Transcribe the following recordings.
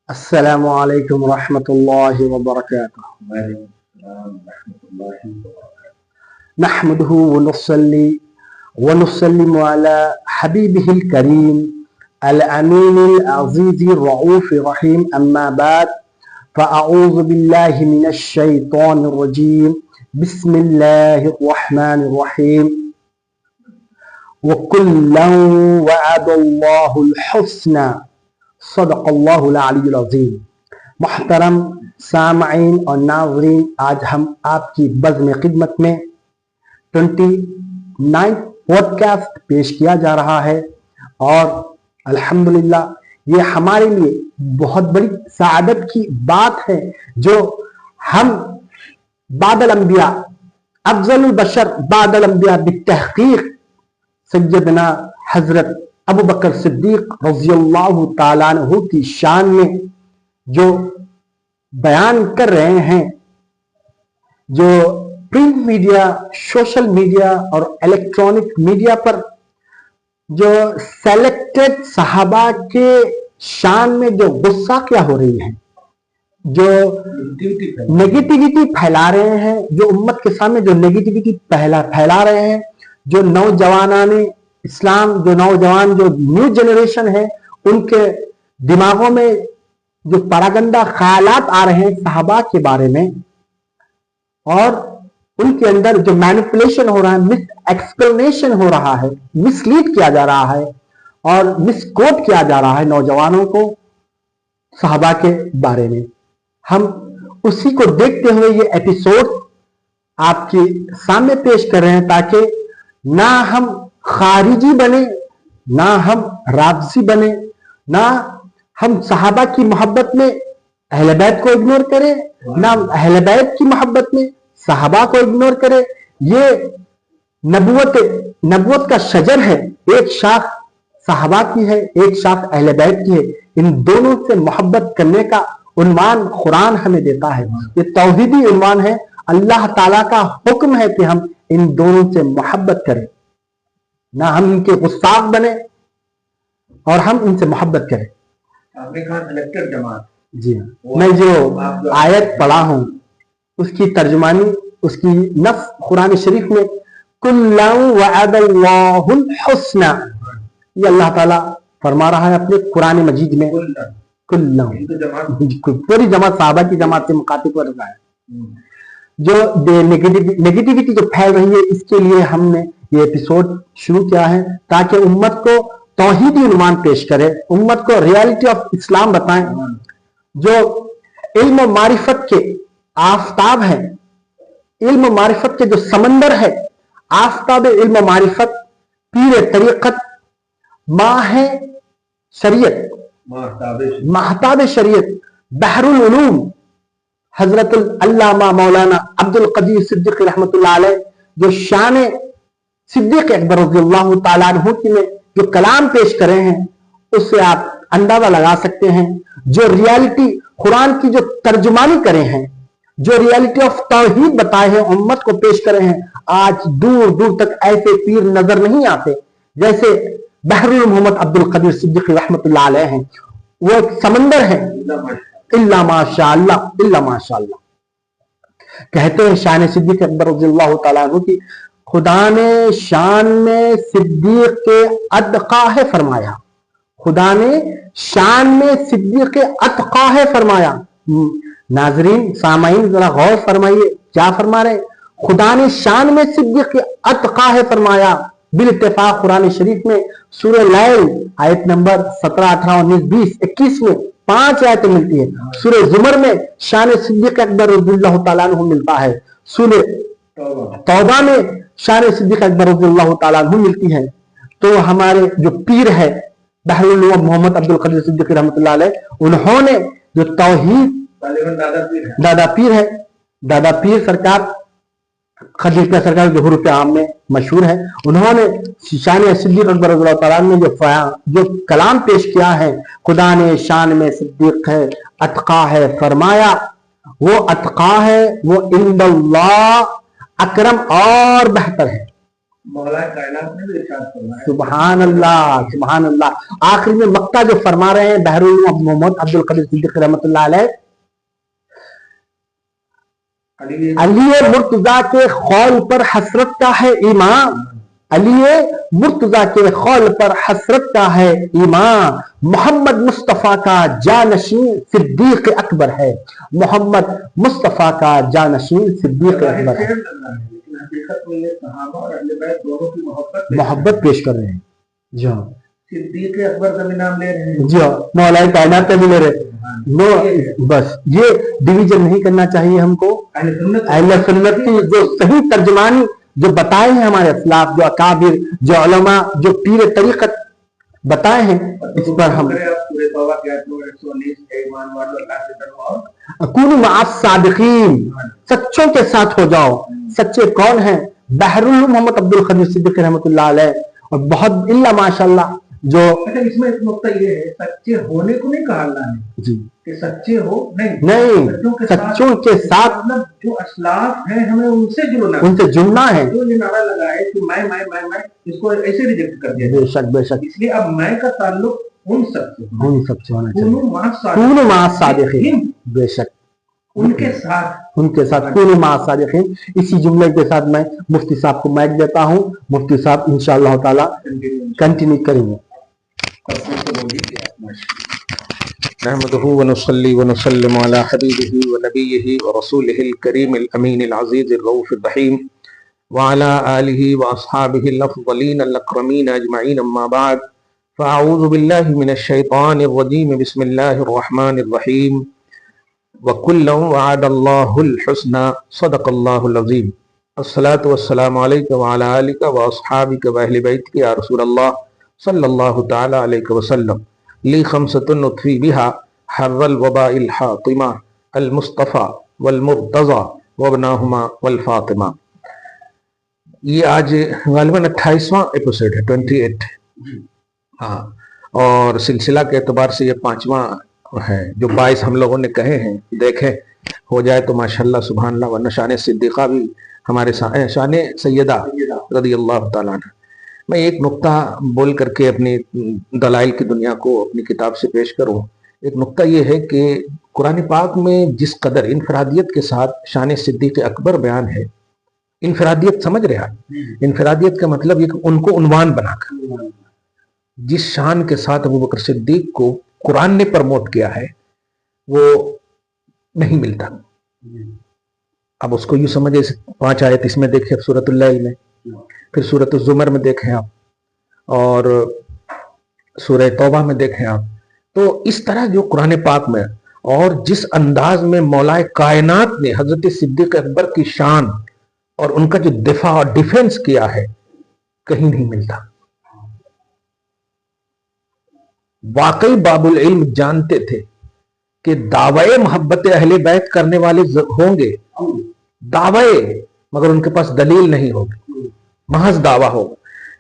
السلام علیکم ورحمۃ اللہ وبرکاتہ نحمده ونصلي ونسلم على حبيبه الكريم الأمين العزيز الرؤوف الرحيم أما بعد فأعوذ بالله من الشيطان الرجيم بسم الله الرحمن الرحيم وكلا وعد الله الحسنى صدق اللہ العلی العظیم۔ محترم سامعین اور ناظرین، آج ہم آپ کی بزم خدمت میں 29 پوڈ کاسٹ پیش کیا جا رہا ہے، اور الحمدللہ یہ ہمارے لیے بہت بڑی سعادت کی بات ہے جو ہم بعد الانبیاء افضل البشر بعد الانبیاء بالتحقیق سیدنا حضرت ابو بکر صدیق رضی اللہ تعالیٰ عنہ کی شان میں جو بیان کر رہے ہیں، جو پرنٹ میڈیا، سوشل میڈیا اور الیکٹرانک میڈیا پر جو سیلیکٹڈ صحابہ کے شان میں جو غصہ کیا ہو رہی ہے، جو نیگیٹیوٹی پھیلا رہے ہیں، جو امت کے سامنے جو نیگیٹیوٹی پھیلا رہے ہیں، جو نوجوانان اسلام، جو نوجوان جو نیو جنریشن ہے، ان کے دماغوں میں جو پراگندہ خیالات آ رہے ہیں صحابہ کے بارے میں، اور ان کے اندر جو مینیپولیشن ہو رہا ہے، مس ایکسپلینیشن ہو رہا ہے، مس لیڈ کیا جا رہا ہے اور مس کوٹ کیا جا رہا ہے نوجوانوں کو صحابہ کے بارے میں، ہم اسی کو دیکھتے ہوئے یہ ایپیسوڈ آپ کے سامنے پیش کر رہے ہیں، تاکہ نہ ہم خارجی بنے، نہ ہم رافضی بنے، نہ ہم صحابہ کی محبت میں اہل بیت کو اگنور کریں، نہ اہل بیت کی محبت میں صحابہ کو اگنور کریں۔ یہ نبوت کا شجر ہے، ایک شاخ صحابہ کی ہے، ایک شاخ اہل بیت کی ہے، ان دونوں سے محبت کرنے کا عنوان قرآن ہمیں دیتا ہے، یہ توحیدی عنوان ہے، اللہ تعالیٰ کا حکم ہے کہ ہم ان دونوں سے محبت کریں، نہ ہم ان کے غصاق بنے اور ہم ان سے محبت کریں۔ جی میں جو آیت پڑھا ہوں اس کی ترجمانی، اس کی نص قرآن شریف میں کُلًّا وَعَدَ اللَّهُ الْحُسْنَى، یہ اللہ تعالیٰ فرما رہا ہے اپنے قرآن مجید میں، کُلًّا، پوری جماعت صحابہ کی جماعت سے مخاطب کر رہا ہے۔ جو نیگیٹیوٹی جو پھیل رہی ہے، اس کے لیے ہم نے یہ ایپیسوڈ شروع کیا ہے تاکہ امت کو توحیدی عنوان پیش کرے، امت کو ریالٹی آف اسلام بتائیں۔ جو علم و معرفت کے آفتاب ہیں، علم و معرفت کے جو سمندر ہے، آفتاب علم و معرفت، پیر طریقت، ماہ شریعت، مہتاب شریعت، بحر العلوم، حضرت علامہ مولانا عبد القدیر صدیقی رحمۃ اللہ علیہ جو شان صدیق اکبر رضی اللہ تعالیٰ عنہ کی میں جو کلام پیش کرے ہیں، اس سے آپ اندازہ لگا سکتے ہیں، جو ریالٹی قرآن کی جو ترجمانی کرے ہیں، جو ریالٹی آف توحید بتائے ہیں، امت کو پیش کرے ہیں، آج دور دور تک ایسے پیر نظر نہیں آتے جیسے بحر محمد عبد القدیر صدیقی رحمۃ اللہ علیہ ہیں، وہ ایک سمندر ہے، اللہ ماشاء اللہ، اللہ ماشاء اللہ۔ کہتے ہیں شان صدیق اکبر رضی اللہ تعالیٰ عنہ کی، خدا نے شان میں صدیق کے اتقا ہے فرمایا، خدا نے شان میں صدیق کے اتقا ہے فرمایا۔ ناظرین سامعین ذرا غور فرمائیے، کیا فرما رہے ہیں؟ خدا نے شان میں صدیق کے اتقا ہے فرمایا۔ بالاتفاق قرآن شریف میں سورہ لیل آیت نمبر 17، 18، 19، 20، 21 میں 5 آیتیں ملتی ہیں۔ سورہ زمر میں شان صدیق اکبر رضی اللہ تعالیٰ عنہ ملتا ہے، سورہ توبہ میں شان صدیق اکبر رضی اللہ تعالیٰ عنہ ملتی ہے۔ تو ہمارے جو پیر ہے بحر العلوم محمد عبد القدیر صدیقی رحمۃ اللہ علیہ، انہوں نے جو توحید، دادا پیر ہے، دادا پیر سرکار خلیل کا سرکار جو حروف عام میں مشہور ہے، انہوں نے شان صدیق اکبر رضی اللہ تعالیٰ عنہ جو کلام پیش کیا ہے، خدا نے شان میں صدیق ہے اتقا ہے فرمایا، وہ اتقا ہے، وہ عند اللہ اکرم اور بہتر ہے، مولا کائنات نے بھی ارشاد فرمایا. سبحان اللہ سبحان اللہ. آخری میں مقطع جو فرما رہے ہیں بحر العلوم محمد عبد القدیر صدیقی رحمۃ اللہ علیہ، علی مرتضیٰ کے قول پر حسرت کا ہے ایمان، علی مرتضیٰ کے قول پر حسرت کا ہے ایمان، محمد مصطفیٰ کا جانشین صدیق اکبر ہے، محمد مصطفیٰ کا جانشین صدیق اکبر ہے. محبت پیش کر رہے ہیں جی ہاں، صدیق اکبر کا بھی نام لے رہے ہیں جی ہاں، مولا کائنات کا بھی لے رہے ہیں. بس یہ ڈویژن نہیں کرنا چاہیے ہم کو. اہل سنت کی جو صحیح ترجمانی جو بتائے ہیں ہمارے اسلاف، جو اکابر، جو علماء، جو پیر طریقت بتائے ہیں، اس پر ہم کونوا مع الصادقین، سچوں کے ساتھ ہو جاؤ. سچے کون ہیں؟ بحر العلوم محمد عبد القدیر صدیقی رحمۃ اللہ علیہ. اور بہت الا ماشاء اللہ جو اس میں ایک نقطہ یہ ہے، سچے ہونے کو نہیں کہا اللہ نے جی کہ سچے ہو، نہیں، سچوں کے ساتھ مطلب جو اسلاف ہیں ہمیں ان سے جڑنا، ان سے جڑنا ہے. جو یہ نعرہ لگا ہے کہ میں اس کو ایسے ریجیکٹ کر دیا. بے شک بے شک. اس لیے اب میں کا تعلق ان سب سے ہونا چاہیے. کونوا مع الصادقین، بے شک ان کے ساتھ کونوا مع الصادقین. اسی جملے کے ساتھ میں مفتی صاحب کو مائک دیتا ہوں. مفتی صاحب انشاءاللہ تعالی کنٹینیو کریں گے. نحمده ونصلي ونسلم على حبيبه ونبيه ورسوله الكريم الأمين العزيز الرؤوف الرحيم وعلى آله وأصحابه الأفضلين الأكرمين أجمعين. أما بعد، فأعوذ بالله من الشيطان الرجيم. بسم الله الرحمن الرحيم. وكلا وعد الله الحسنى صدق الله العظيم. الصلاة والسلام عليك وعلى آلك وأصحابك وأهل بيتك يا رسول الله صلى الله تعالى عليك وسلم. لی خمسۃ نطفی بہا حر الوباء الحاطمہ المصطفیٰ والمرتضی وابناہما والفاطمہ. یہ آج غالباً 28واں ایپیسوڈ ہے، 28. ہاں، اور سلسلہ کے اعتبار سے یہ 5واں ہے. جو 22 ہم لوگوں نے کہے ہیں، دیکھیں ہو جائے تو ماشاءاللہ سبحان اللہ. ورنہ شان صدیقہ بھی ہمارے شان سیدہ رضی اللہ تعالیٰ عنہ. میں ایک نقطہ بول کر کے اپنی دلائل کی دنیا کو اپنی کتاب سے پیش کروں. ایک نقطہ یہ ہے کہ قرآن پاک میں جس قدر انفرادیت کے ساتھ شان صدیق اکبر بیان ہے، انفرادیت سمجھ رہے ہیں؟ انفرادیت کا مطلب یہ کہ ان کو عنوان بنا کر جس شان کے ساتھ ابو بکر صدیق کو قرآن نے پرموٹ کیا ہے وہ نہیں ملتا. اب اس کو یوں سمجھے 5 آیت اس میں دیکھیں سورۃ اللیل میں، پھر سورۃ الزمر میں دیکھیں آپ، اور سورہ توبہ میں دیکھیں آپ. تو اس طرح جو قرآن پاک میں اور جس انداز میں مولا کائنات نے حضرت صدیق اکبر کی شان اور ان کا جو دفاع اور ڈیفنس کیا ہے کہیں نہیں ملتا. واقعی باب العلم جانتے تھے کہ دعوی محبت اہل بیت کرنے والے ہوں گے، دعوی، مگر ان کے پاس دلیل نہیں ہوگی، محض دعویٰ ہوگا.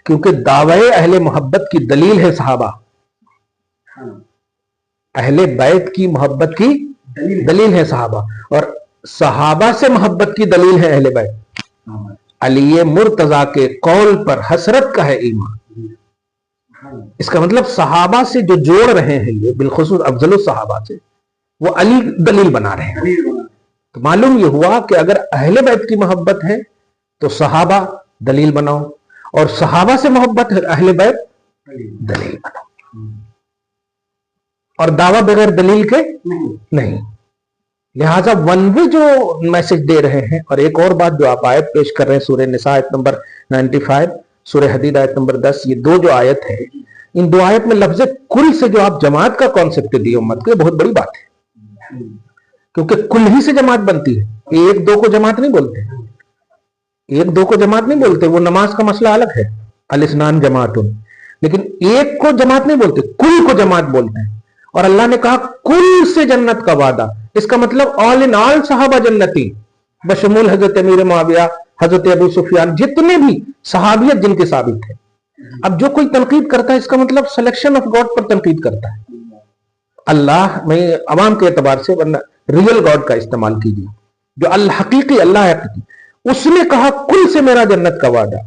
کیونکہ دعوی اہل محبت کی دلیل ہے صحابہ، اہل بیت کی محبت کی دلیل ہے صحابہ، اور صحابہ سے محبت کی دلیل ہے اہل بیت. علی مرتضیٰ کے قول پر حسرت کا ہے ایمان. اس کا مطلب صحابہ سے جو جوڑ رہے ہیں یہ، بالخصوص افضل الصحابہ سے، وہ علی دلیل بنا رہے ہیں. تو معلوم یہ ہوا کہ اگر اہل بیت کی محبت ہے تو صحابہ دلیل بناؤ، اور صحابہ سے محبت ہے اہل بیت دلیل بناؤ. اور دعویٰ بغیر دلیل کے نہیں. لہٰذا ون وے جو میسج دے رہے ہیں. اور ایک اور بات جو آپ آیت پیش کر رہے ہیں، سورہ نساء آیت نمبر 95، سورہ حدید آیت نمبر 10، یہ دو آیت ہے، ان 2 آیت میں لفظ کل سے جو آپ جماعت کا کانسیپٹ دی امت کو، یہ بہت بڑی بات ہے. کیونکہ کل ہی سے جماعت بنتی ہے، 1-2 کو جماعت نہیں بولتے، 1-2 کو جماعت نہیں بولتے. وہ نماز کا مسئلہ الگ ہے، الاثنان جماعتن، لیکن ایک کو جماعت نہیں بولتے، کل کو جماعت بولتے ہیں. اور اللہ نے کہا کل سے جنت کا وعدہ، اس کا مطلب آل ان آل صحابہ جنتی، بشمول حضرت امیر معاویہ، حضرت ابو سفیان، جتنے بھی صحابیت جن کے ثابت ہے. اب جو کوئی تنقید کرتا ہے اس کا مطلب سلیکشن آف گاڈ پر تنقید کرتا ہے. اللہ میں عوام کے اعتبار سے، ورنہ ریئل گاڈ کا استعمال کیجیے، جو الحقیقی اللہ حقیقی. اس نے کہا کل سے میرا جنت کا وعدہ،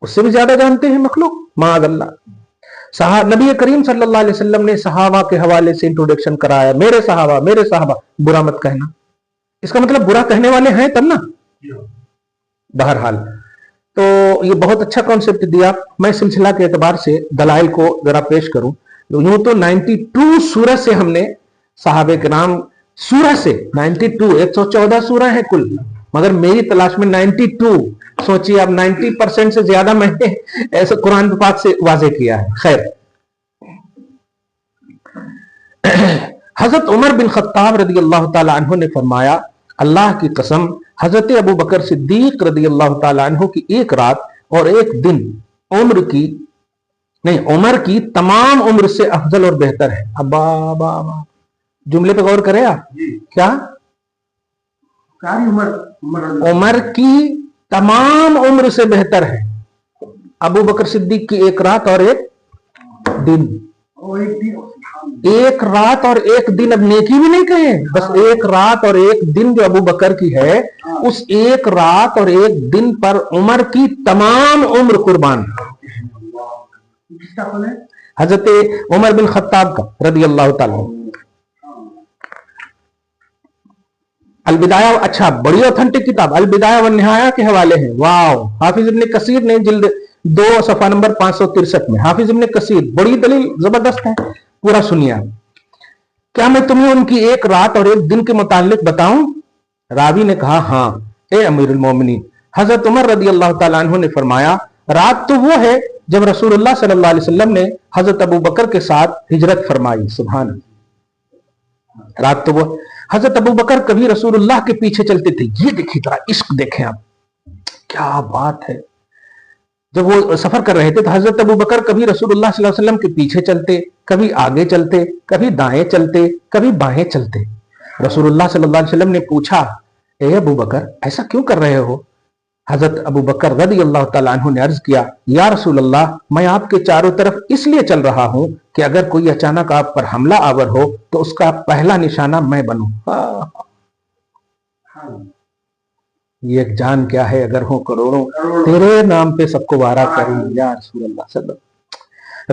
اس سے بھی زیادہ جانتے ہیں مخلوق معاذ اللہ. نبی کریم صلی اللہ علیہ وسلم نے صحابہ کے حوالے سے انٹروڈکشن کرایا, میرے صحابہ, برا مت کہنا. اس کا مطلب برا کہنے والے ہیں تب نا. بہرحال تو یہ بہت اچھا کانسیپٹ دیا. میں سلسلہ کے اعتبار سے دلائل کو ذرا پیش کروں. یوں تو 92 سورہ سے ہم نے صحابہ کرام, سورہ سے 92 114 سورہ ہیں کل, مگر میری تلاش میں 92. سوچیے اب 90% سے زیادہ میں نے ایسے قرآن پاک سے واضح کیا ہے. خیر, حضرت عمر بن خطاب رضی اللہ تعالی عنہ نے فرمایا, اللہ کی قسم حضرت ابو بکر صدیق رضی اللہ تعالی عنہ کی ایک رات اور ایک دن عمر کی تمام عمر سے افضل اور بہتر ہے. ابا جملے پہ غور کرے آپ. کیا عمر کی تمام عمر سے بہتر ہے. ابو بکر صدیق کی ایک رات اور ایک دن. ایک رات اور ایک دن, اب نیکی بھی نہیں کہیں, بس ایک رات اور ایک دن جو ابو بکر کی ہے, اس ایک رات اور ایک دن پر عمر کی تمام عمر قربان. حضرت عمر بن خطاب کا رضی اللہ تعالیٰ. البدایہ, اچھا بڑی اوتھنٹک کتاب البدایہ والنہایہ کے حوالے ہیں. واو, حافظ ابن کثیر نے جلد 2 صفحہ نمبر 563 میں. حافظ ابن کثیر, بڑی دلیل زبردست ہے, پورا سنیے. کیا میں تمہیں ان کی ایک رات اور ایک دن کے متعلق بتاؤں؟ راوی نے کہا ہاں اے امیر المومنین. حضرت عمر رضی اللہ تعالیٰ عنہ نے فرمایا, رات تو وہ ہے جب رسول اللہ صلی اللہ علیہ وسلم نے حضرت ابو بکر کے ساتھ ہجرت فرمائی. سبحان اللہ, رات تو وہ. حضرت ابو بکر کبھی رسول اللہ کے پیچھے چلتے تھے. یہ دیکھیے ذرا عشق دیکھیں آپ, کیا بات ہے. جب وہ سفر کر رہے تھے تو حضرت ابو بکر کبھی رسول اللہ صلی اللہ علیہ وسلم کے پیچھے چلتے, کبھی آگے چلتے, کبھی دائیں چلتے, کبھی بائیں چلتے. رسول اللہ صلی اللہ علیہ وسلم نے پوچھا, اے ابو بکر ایسا کیوں کر رہے ہو؟ حضرت ابو بکر رضی اللہ تعالیٰ عنہ نے عرض کیا, یا رسول اللہ, میں آپ کے چاروں طرف اس لیے چل رہا ہوں کہ اگر کوئی اچانک آپ پر حملہ آور ہو تو اس کا پہلا نشانہ میں بنوں. یہ ایک جان کیا ہے اگر ہوں کروڑوں, تیرے نام پہ سب کو وارا کریں یا رسول اللہ صلی اللہ.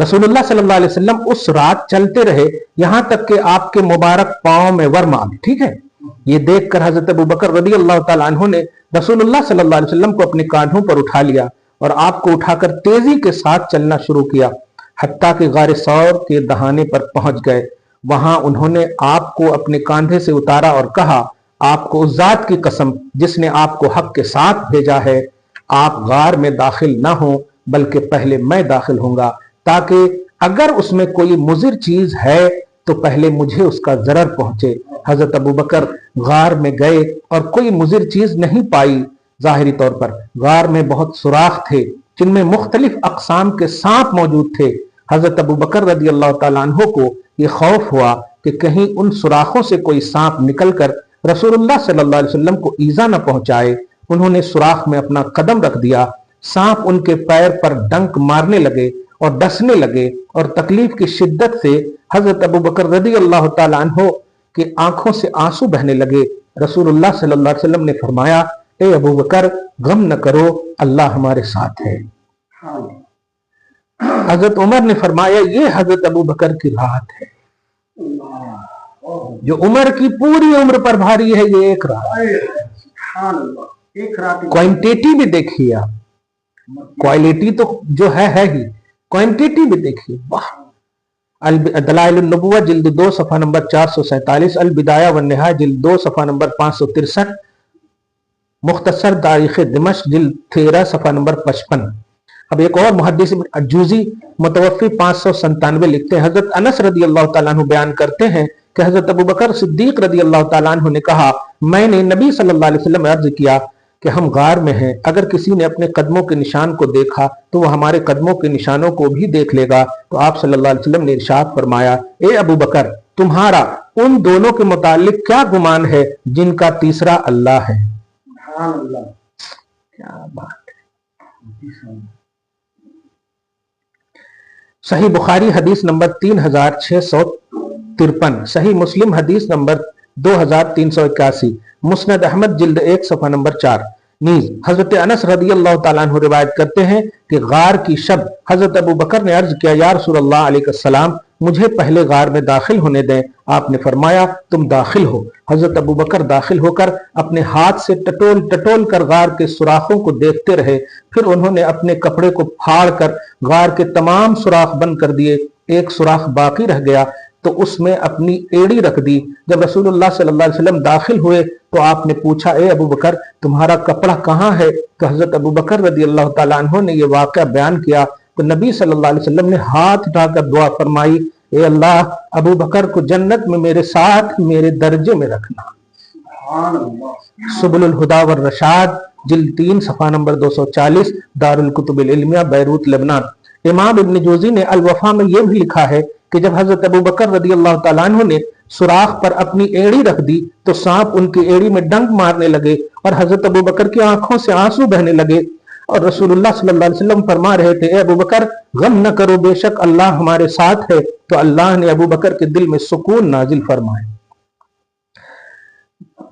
رسول اللہ صلی اللہ علیہ وسلم اس رات چلتے رہے یہاں تک کہ آپ کے مبارک پاؤں میں ورم آ گئے. ٹھیک ہے, یہ دیکھ کر حضرت ابو بکر رضی اللہ تعالیٰ عنہ نے رسول اللہ صلی اللہ علیہ وسلم کو اپنے کاندھوں پر اٹھا لیا اور آپ کو اٹھا کر تیزی کے ساتھ چلنا شروع کیا, حتیٰ کہ غار ثور کے دہانے پر پہنچ گئے. وہاں انہوں نے آپ کو اپنے کاندھے سے اتارا اور کہا, آپ کو اس ذات کی قسم جس نے آپ کو حق کے ساتھ بھیجا ہے, آپ غار میں داخل نہ ہوں بلکہ پہلے میں داخل ہوں گا, تاکہ اگر اس میں کوئی مضر چیز ہے تو پہلے مجھے اس کا ضرر پہنچے. حضرت ابو بکر غار میں گئے اور کوئی مضر چیز نہیں پائی. ظاہری طور پر غار میں بہت سوراخ تھے جن میں مختلف اقسام کے سانپ موجود تھے. حضرت ابو بکر رضی اللہ تعالیٰ عنہ کو یہ خوف ہوا کہ کہیں ان سوراخوں سے کوئی سانپ نکل کر رسول اللہ صلی اللہ علیہ وسلم کو ایذا نہ پہنچائے. انہوں نے سوراخ میں اپنا قدم رکھ دیا. سانپ ان کے پیر پر ڈنک مارنے لگے اور ڈسنے لگے اور تکلیف کی شدت سے حضرت ابو بکر رضی اللہ تعالیٰ عنہ کی آنکھوں سے آنسو بہنے لگے. رسول اللہ صلی اللہ علیہ وسلم نے فرمایا, اے ابو بکر غم نہ کرو, اللہ ہمارے ساتھ ہے. حضرت عمر نے فرمایا, یہ حضرت ابو بکر کی رات ہے جو عمر کی پوری عمر پر بھاری ہے. یہ ایک رات, کوانٹیٹی بھی دیکھیے آپ, کوالٹی تو جو ہے ہی, کوانٹیٹی بھی دیکھیے. دلائل النبوہ جلد 2 صفحہ نمبر 447, البدایہ والنہایہ جلد 2 صفحہ نمبر 563, مختصر تاریخ دمشق جلد 13 صفحہ نمبر 55. اب ایک اور محدث جوزی متوفی 597 لکھتے ہیں, حضرت انس رضی اللہ تعالیٰ عنہ بیان کرتے ہیں کہ حضرت ابو بکر صدیق رضی اللہ تعالیٰ عنہ نے کہا, میں نے نبی صلی اللہ علیہ وسلم عرض کیا کہ ہم غار میں ہیں, اگر کسی نے اپنے قدموں کے نشان کو دیکھا تو وہ ہمارے قدموں کے نشانوں کو بھی دیکھ لے گا. تو آپ صلی اللہ علیہ وسلم نے ارشاد فرمایا, اے ابو بکر, تمہارا ان دونوں کے متعلق کیا گمان ہے جن کا تیسرا اللہ ہے. کیا بات ہے. صحیح بخاری حدیث نمبر 3653, صحیح مسلم حدیث نمبر 2381, مسند احمد جلد 1 صفحہ نمبر 4. نیز حضرت انس رضی اللہ تعالیٰ عنہ روایت کرتے ہیں کہ غار کی شب حضرت ابو بکر نے عرض کیا یا رسول اللہ علیہ السلام مجھے پہلے غار میں داخل ہونے دیں. آپ نے فرمایا تم داخل ہو. حضرت ابو بکر داخل ہو کر اپنے ہاتھ سے ٹٹول ٹٹول کر غار کے سوراخوں کو دیکھتے رہے. پھر انہوں نے اپنے کپڑے کو پھاڑ کر غار کے تمام سوراخ بند کر دیے. ایک سوراخ باقی رہ گیا تو اس میں اپنی ایڑی رکھ دی. جب رسول اللہ صلی اللہ علیہ وسلم داخل ہوئے تو آپ نے پوچھا اے ابو بکر تمہارا کپڑا کہاں ہے؟ تو حضرت ابو بکر رضی اللہ تعالیٰ عنہ نے یہ واقعہ بیان کیا تو نبی صلی اللہ علیہ وسلم نے ہاتھ اٹھا کر دعا فرمائی اے اللہ ابو بکر کو جنت میں میرے ساتھ میرے درجے میں رکھنا. سبل الہدا والرشاد جلد 3 صفحہ نمبر 240 دارالکتب العلمیہ بیروت لبنان. امام ابن جوزی نے الوفا میں یہ بھی لکھا ہے کہ جب حضرت ابو بکر رضی اللہ تعالیٰ عنہ نے سوراخ پر اپنی ایڑی رکھ دی تو سانپ ان کی ایڑی میں ڈنک مارنے لگے اور حضرت ابو بکر کی آنکھوں سے آنسو بہنے لگے اور رسول اللہ صلی اللہ علیہ وسلم فرما رہے تھے اے ابو بکر غم نہ کرو بے شک اللہ ہمارے ساتھ ہے. تو اللہ نے ابو بکر کے دل میں سکون نازل فرمائے.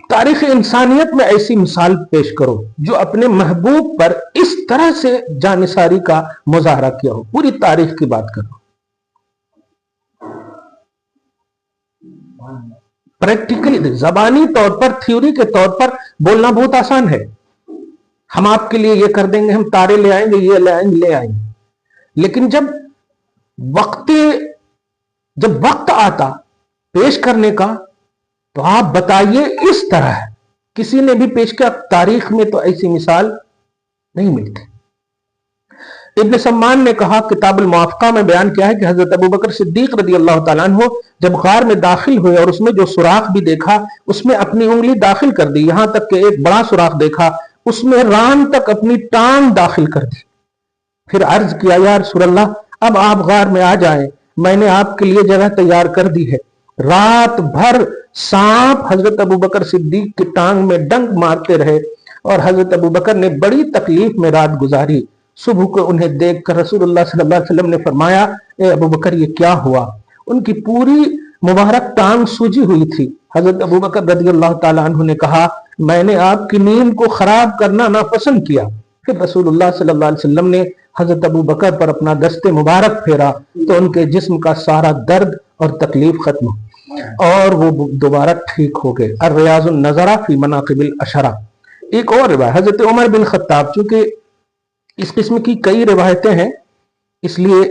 تاریخ انسانیت میں ایسی مثال پیش کرو جو اپنے محبوب پر اس طرح سے جانثاری کا مظاہرہ کیا ہو. پوری تاریخ کی بات کرو. پریکٹیکلی زبانی طور پر تھیوری کے طور پر بولنا بہت آسان ہے. ہم آپ کے لیے یہ کر دیں گے ہم تارے لے آئیں گے یہ لے آئیں گے. لیکن جب وقت آتا پیش کرنے کا تو آپ بتائیے اس طرح کسی نے بھی پیش کیا. تاریخ میں تو ایسی مثال نہیں ملتی. ابن سمان نے کہا کتاب الموافقہ میں بیان کیا ہے کہ حضرت ابو بکر صدیق رضی اللہ تعالیٰ عنہ جب غار میں داخل ہوئے اور اس میں جو سوراخ بھی دیکھا اس میں اپنی انگلی داخل کر دی یہاں تک کہ ایک بڑا سوراخ دیکھا اس میں ران تک اپنی ٹانگ داخل کر دی. پھر عرض کیا یا رسول اللہ اب آپ غار میں آ جائیں میں نے آپ کے لیے جگہ تیار کر دی ہے. رات بھر سانپ حضرت ابو بکر صدیق کی ٹانگ میں ڈنک مارتے رہے اور حضرت ابو بکر نے بڑی تکلیف میں رات گزاری. صبح کو انہیں دیکھ کر رسول اللہ صلی اللہ علیہ وسلم نے فرمایا اے ابو بکر یہ کیا ہوا؟ ان کی پوری مبارک ٹانگ سوجی ہوئی تھی. حضرت ابو بکر رضی اللہ تعالیٰ عنہ نے کہا میں نے آپ کی نیند کو خراب کرنا ناپسند کیا. پھر رسول اللہ صلی اللہ علیہ وسلم نے حضرت ابو بکر پر اپنا دست مبارک پھیرا تو ان کے جسم کا سارا درد اور تکلیف ختم اور وہ دوبارہ ٹھیک ہو گئے. الریاض النظرہ فی مناقب الاشرہ. ایک اور روایت حضرت عمر بن خطاب چونکہ اس قسم کی کئی روایتیں ہیں اس لیے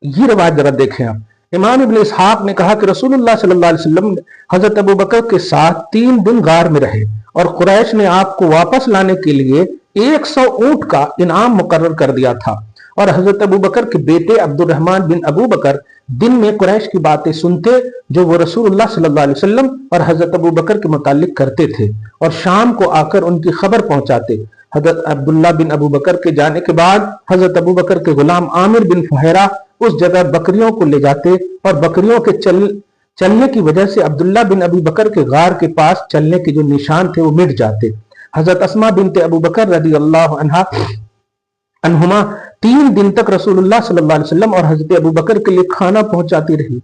یہ روایت ذرا دیکھیں آپ. امام ابن اسحاق نے کہا کہ رسول اللہ صلی اللہ علیہ وسلم حضرت ابو بکر کے ساتھ 3 دن غار میں رہے اور قریش نے آپ کو واپس لانے کے لیے 100 اونٹ کا انعام مقرر کر دیا تھا اور حضرت ابو بکر کے بیٹے عبد الرحمن بن ابو بکر دن میں قریش کی باتیں سنتے جو وہ رسول اللہ صلی اللہ علیہ وسلم اور حضرت ابو بکر کے متعلق کرتے تھے اور شام کو آ کر ان کی خبر پہنچاتے. حضرت عبداللہ بن ابو بکر کے جانے کے بعد حضرت ابو بکر کے غلام عامر بن فہیرہ اس جگہ بکریوں کو لے جاتے اور بکریوں کے چلنے کی وجہ سے عبداللہ بن ابو بکر کے غار کے پاس چلنے کے جو نشان تھے وہ مٹ جاتے. حضرت اسماء بنت ابو بکر رضی اللہ عنہما 3 دن تک رسول اللہ صلی اللہ علیہ وسلم اور حضرت ابو بکر کے لیے کھانا پہنچاتی رہی.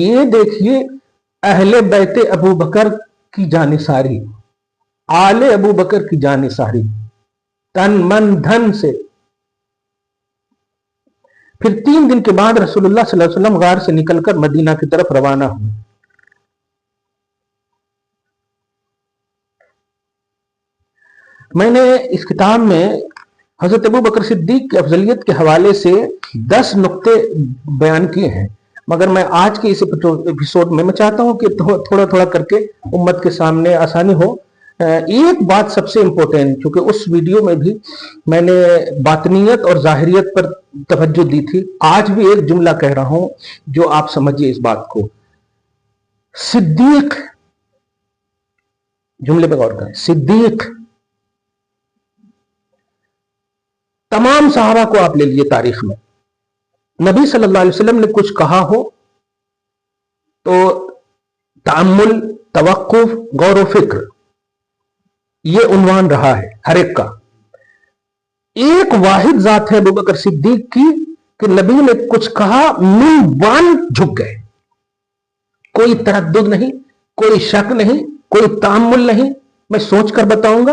یہ دیکھیے اہل بیت ابو بکر کی جانثاری آل ابو بکر کی جانثاری تن من دھن سے. پھر 3 دن کے بعد رسول اللہ صلی اللہ علیہ وسلم غار سے نکل کر مدینہ کی طرف روانہ ہوئے. میں نے اس کتاب میں حضرت ابو بکر صدیق کی افضلیت کے حوالے سے 10 نقطے بیان کیے ہیں مگر میں آج کے اس ایپیسوڈ میں چاہتا ہوں کہ تھوڑا تھوڑا کر کے امت کے سامنے آسانی ہو. ایک بات سب سے امپورٹنٹ چونکہ اس ویڈیو میں بھی میں نے باطنیت اور ظاہریت پر توجہ دی تھی آج بھی ایک جملہ کہہ رہا ہوں جو آپ سمجھیے اس بات کو. صدیق جملے پہ غور کریں. صدیق تمام صحابہ کو آپ لے لیجیے تاریخ میں نبی صلی اللہ علیہ وسلم نے کچھ کہا ہو تو تأمل توقف غور و فکر یہ عنوان رہا ہے ہر ایک کا. ایک واحد ذات ہے ابو بکر صدیق کی کہ نبی نے کچھ کہا منہ بان جھک گئے. کوئی تردد نہیں کوئی شک نہیں کوئی تأمل نہیں. میں سوچ کر بتاؤں گا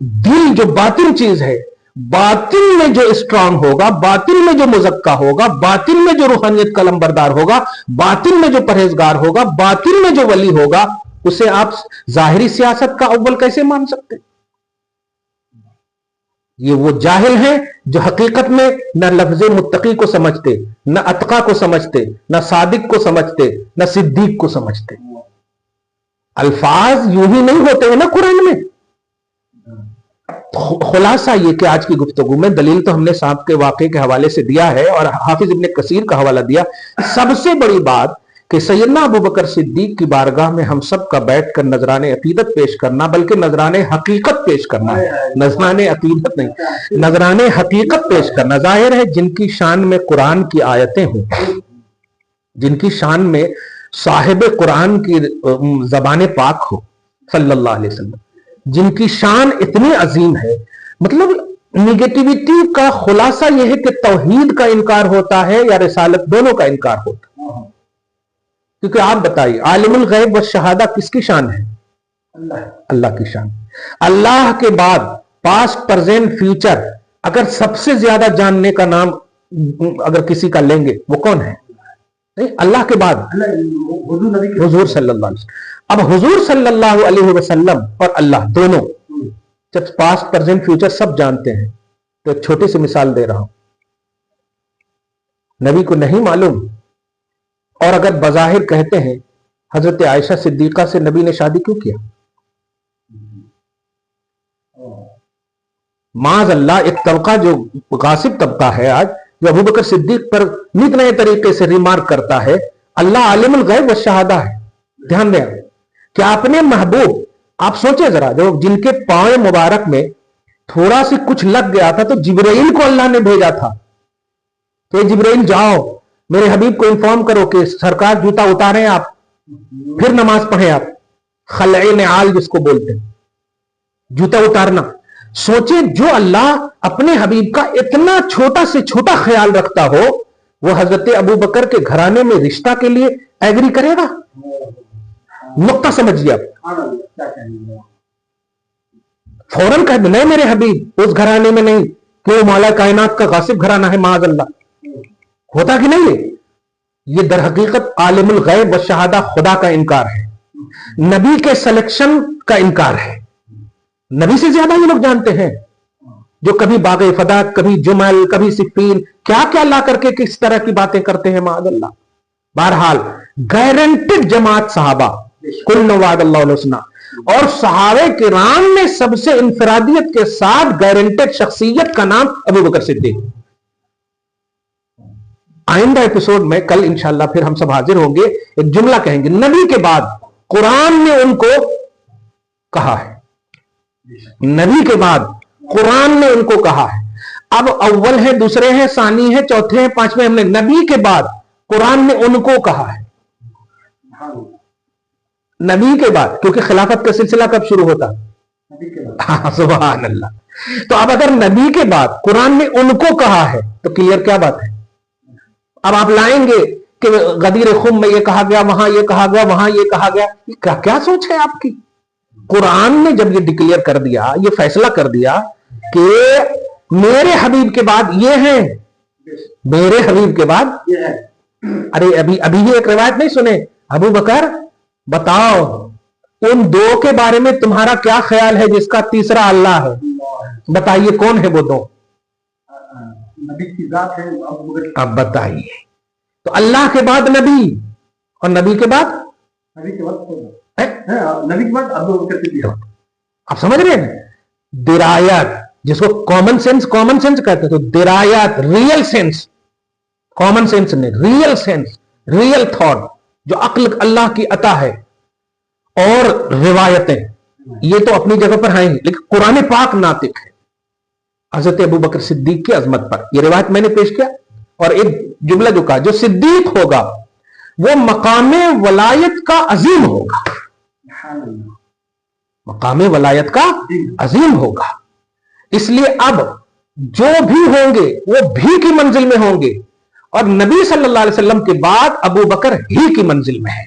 دل جو باطن چیز ہے، باطن میں جو اسٹرانگ ہوگا، باطن میں جو مزکا ہوگا، باطن میں جو روحانیت کا لمبردار ہوگا، باطن میں جو پرہیزگار ہوگا، باطن میں جو ولی ہوگا، اسے آپ ظاہری سیاست کا اول کیسے مان سکتے؟ یہ وہ جاہل ہیں جو حقیقت میں نہ لفظ متقی کو سمجھتے، نہ اتقا کو سمجھتے، نہ صادق کو سمجھتے، نہ صدیق کو سمجھتے۔ الفاظ یوں ہی نہیں ہوتے ہیں نا قرآن میں۔ خلاصہ یہ کہ آج کی گفتگو میں دلیل تو ہم نے صاحب کے واقعے کے حوالے سے دیا ہے اور حافظ ابن کثیر کا حوالہ دیا۔ سب سے بڑی بات کہ سیدنا ابو بکر صدیق کی بارگاہ میں ہم سب کا بیٹھ کر نذران عقیدت پیش کرنا، بلکہ نذران حقیقت پیش کرنا ہے، نذران عقیدت نہیں، نذران حقیقت پیش کرنا۔ ظاہر ہے جن کی شان میں قرآن کی آیتیں ہوں، جن کی شان میں صاحب قرآن کی زبان پاک ہو صلی اللہ علیہ وسلم، جن کی شان اتنی عظیم ہے، مطلب نیگیٹیوٹی کا خلاصہ یہ ہے کہ توحید کا انکار ہوتا ہے یا رسالت، دونوں کا انکار ہوتا ہے۔ کیونکہ آپ بتائیے عالم الغیب والشہادہ کس کی شان ہے؟ اللہ کی شان۔ اللہ کے بعد پاسٹ، پریزنٹ، فیوچر اگر سب سے زیادہ جاننے کا نام اگر کسی کا لیں گے وہ کون ہے؟ اللہ کے بعد حضور صلی اللہ علیہ وسلم۔ اب حضور صلی اللہ علیہ وسلم اور اللہ دونوں جب پاسٹ، پریزنٹ، فیوچر سب جانتے ہیں، تو ایک چھوٹی سی مثال دے رہا ہوں۔ نبی کو نہیں معلوم، اور اگر بظاہر کہتے ہیں حضرت عائشہ صدیقہ سے نبی نے شادی کیوں کیا؟ معاذ اللہ ایک طبقہ جو غاصب طبقہ ہے آج، جو ابو بکر صدیق پر نیک نئے طریقے سے ریمارک کرتا ہے، اللہ عالم الغیب والشہادہ ہے۔ دھیان دیں کہ اپنے محبوب، آپ سوچیں ذرا، جو جن کے پاؤں مبارک میں تھوڑا سی کچھ لگ گیا تھا تو جبرائیل کو اللہ نے بھیجا تھا کہ جبرائیل جاؤ میرے حبیب کو انفارم کرو کہ سرکار جوتا اتاریں آپ، پھر نماز پڑھیں آپ، خلع نعال جس کو بولتے ہیں، جوتا اتارنا۔ سوچیں جو اللہ اپنے حبیب کا اتنا چھوٹا سے چھوٹا خیال رکھتا ہو، وہ حضرت ابو بکر کے گھرانے میں رشتہ کے لیے ایگری کرے گا؟ نقطہ سمجھیے آپ، فوراً کہہ دیں نہیں میرے حبیب اس گھرانے میں نہیں، کہ وہ مولا کائنات کا غاصب گھرانہ ہے معاذ اللہ۔ ہوتا کہ نہیں ہے؟ یہ در حقیقت عالم الغیب و شہادہ خدا کا انکار ہے، نبی کے سلیکشن کا انکار ہے۔ نبی سے زیادہ یہ لوگ جانتے ہیں، جو کبھی باغ فدا، کبھی جمل، کبھی صفین، کیا کیا لا کر کے کس طرح کی باتیں کرتے ہیں معاذ اللہ۔ بہرحال گارنٹڈ جماعت صحابہ، کل وعد اللہ الحسنی، اور صحابہ کرام میں سب سے انفرادیت کے ساتھ گارنٹڈ شخصیت کا نام ابو بکر صدیق۔ آئندہ ایپیسوڈ میں کل انشاءاللہ پھر ہم سب حاضر ہوں گے، ایک جملہ کہیں گے، نبی کے بعد قرآن نے ان کو کہا ہے، نبی کے بعد قرآن نے ان کو کہا ہے۔ اب اول ہے، دوسرے ہیں، ثانی ہے، چوتھے ہیں، پانچویں، ہم نے نبی کے بعد قرآن نے ان کو کہا ہے، نبی کے بعد، کیونکہ خلافت کا سلسلہ کب شروع ہوتا؟ سبحان اللہ۔ تو اب اگر نبی کے بعد قرآن نے ان کو کہا ہے تو کلیئر کیا بات ہے؟ اب آپ لائیں گے کہ غدیر خم میں یہ کہا گیا، وہاں یہ کہا گیا، وہاں یہ کہا گیا، کیا سوچ ہے آپ کی؟ قرآن نے جب یہ ڈکلیئر کر دیا، یہ فیصلہ کر دیا کہ میرے حبیب کے بعد یہ ہیں، میرے حبیب کے بعد، ارے ابھی یہ ایک روایت نہیں سنے، ابو بکر بتاؤ ان دو کے بارے میں تمہارا کیا خیال ہے جس کا تیسرا اللہ ہے؟ بتائیے کون ہے وہ دو؟ نبی کی ذات ہے۔ اب بتائیے، تو اللہ کے بعد نبی، اور نبی کے بعد ابو بکر صدیق۔ آپ سمجھ رہے ہیں؟ درایت، جس کو کامن سینس کہتے ہیں، تو درایت، ریئل سینس، کامن سینس نہیں، ریئل سینس، ریئل تھاٹ، جو عقل اللہ کی عطا ہے، اور روایتیں یہ تو اپنی جگہ پر ہیں، لیکن قرآن پاک ناطق ہے حضرت ابو بکر صدیق کی عظمت پر۔ یہ روایت میں نے پیش کیا، اور ایک جملہ جو کہا، جو صدیق ہوگا وہ مقام ولایت کا عظیم ہوگا، مقام ولایت کا عظیم ہوگا۔ اس لیے اب جو بھی ہوں گے وہ بھی کی منزل میں ہوں گے، اور نبی صلی اللہ علیہ وسلم کے بعد ابو بکر ہی کی منزل میں ہے۔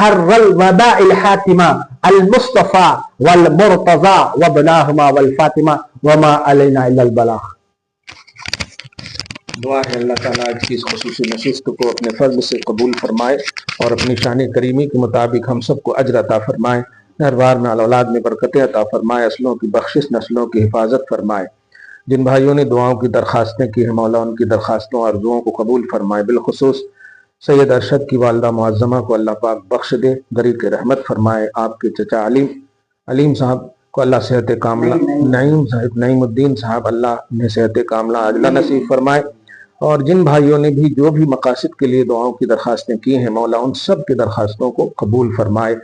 حر الوداع الحاتمہ المصطفى والمرتضى وابناهما والفاطمہ وما علینا الا البلاغ۔ دعا ہے اللہ تعالیٰ آج کی اس خصوصی نشست کو اپنے فضل سے قبول فرمائے اور اپنی شان کریمی کے مطابق ہم سب کو اجر عطا فرمائے، ہر بار میں اولاد میں برکتیں عطا فرمائے، اصلوں کی بخشش، نسلوں کی حفاظت فرمائے۔ جن بھائیوں نے دعاؤں کی درخواستیں کی ہیں مولا ان کی درخواستوں اور دعاؤں کو قبول فرمائے، بالخصوص سید ارشد کی والدہ معظمہ کو اللہ پاک بخش دے، غریق رحمت فرمائے، آپ کے چچا علیم صاحب کو اللہ صحت کاملہ، نعیم الدین صاحب اللہ انہیں صحت کاملہ عاجلہ نصیب فرمائے، اور جن بھائیوں نے بھی جو بھی مقاصد کے لیے دعاؤں کی درخواستیں کی ہیں مولا ان سب کی درخواستوں کو قبول فرمائے۔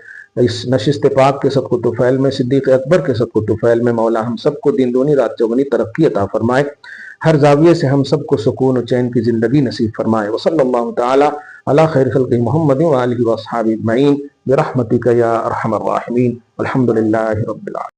اس نشست پاک کے صدقہ طفیل میں، صدیق اکبر کے صدقہ طفیل میں مولا ہم سب کو دین دونی رات چوگنی ترقی عطا فرمائے، ہر زاویے سے ہم سب کو سکون و چین کی زندگی نصیب فرمائے۔ وصلی اللہ تعالی علی خیر خلق محمد وآلہ واصحابہ اجمعین برحمتک یا ارحم الراحمین، والحمد للہ رب العالمین۔